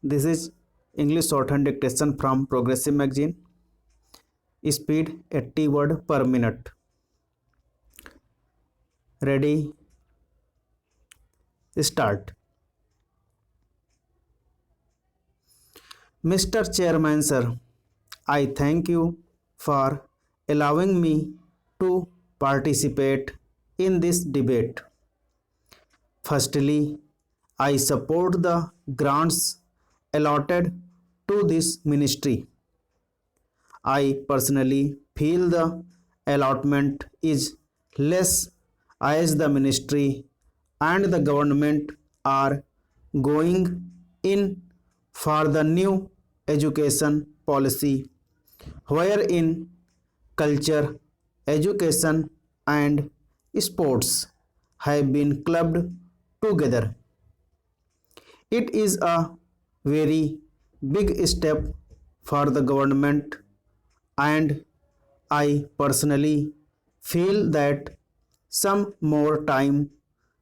This is English shorthand dictation from Progressive Magazine. Speed 80 word per minute. Ready? Start. Mr. Chairman, sir, I thank you for allowing me to participate in this debate. Firstly, I support the grants allotted to this ministry. I personally feel the allotment is less as the ministry and the government are going in for the new education policy, wherein culture, education, and sports have been clubbed together. It is a very big step for the government, and I personally feel that some more time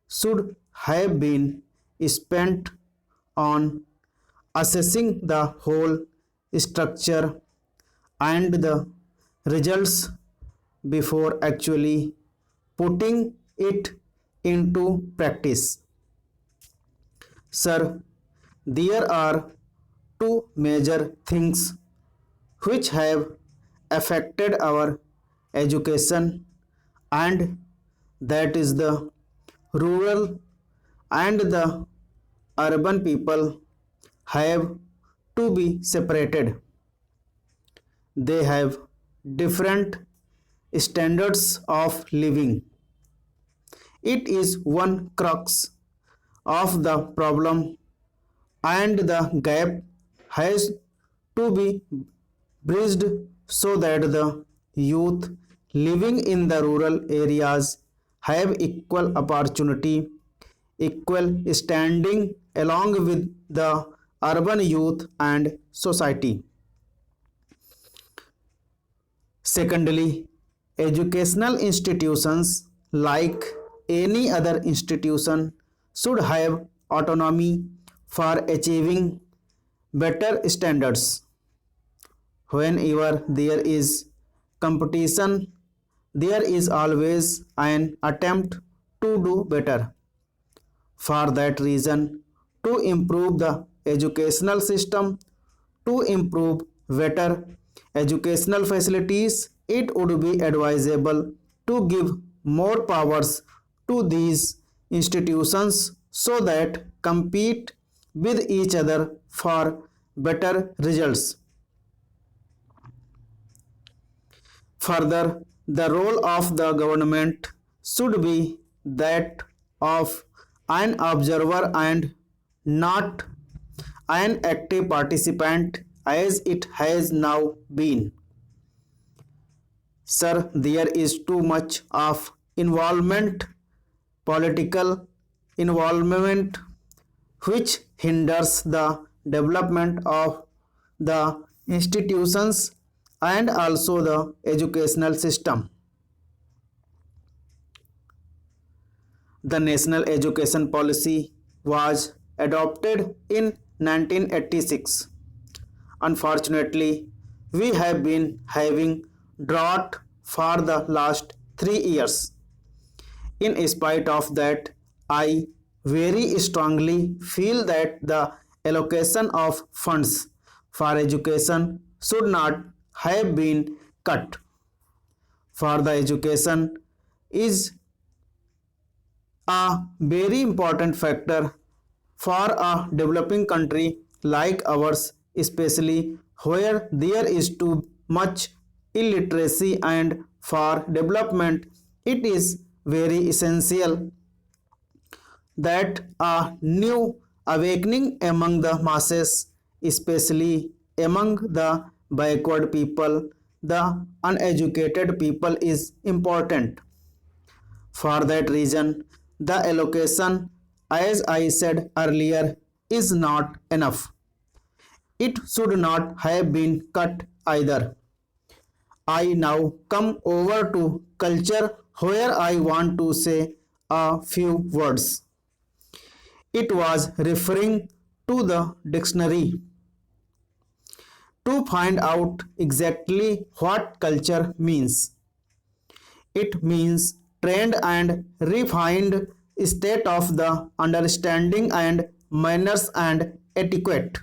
should have been spent on assessing the whole structure and the results before actually putting it into practice. Sir, there are two major things which have affected our education, and that is the rural and the urban people have to be separated. They have different standards of living. It is one crux of the problem, and the gap has to be bridged so that the youth living in the rural areas have equal opportunity, equal standing along with the urban youth and society. Secondly, educational institutions like any other institution should have autonomy for achieving better standards. Whenever there is competition, there is always an attempt to do better. For that reason, to improve the educational system, to improve better educational facilities, it would be advisable to give more powers to these institutions so that compete with each other for better results. Further, the role of the government should be that of an observer and not an active participant as it has now been. Sir, there is too much of involvement, political involvement, which hinders the development of the institutions and also the educational system. The National Education Policy was adopted in 1986. Unfortunately, we have been having drought for the last 3 years. In spite of that, I very strongly feel that the allocation of funds for education should not have been cut. For the education is a very important factor for a developing country like ours, especially where there is too much illiteracy, and for development it is very essential that a new awakening among the masses, especially among the backward people, the uneducated people, is important. For that reason, the allocation, as I said earlier, is not enough. It should not have been cut either. I now come over to culture where I want to say a few words. It was referring to the dictionary to find out exactly what culture means. It means trained and refined state of the understanding and manners and etiquette.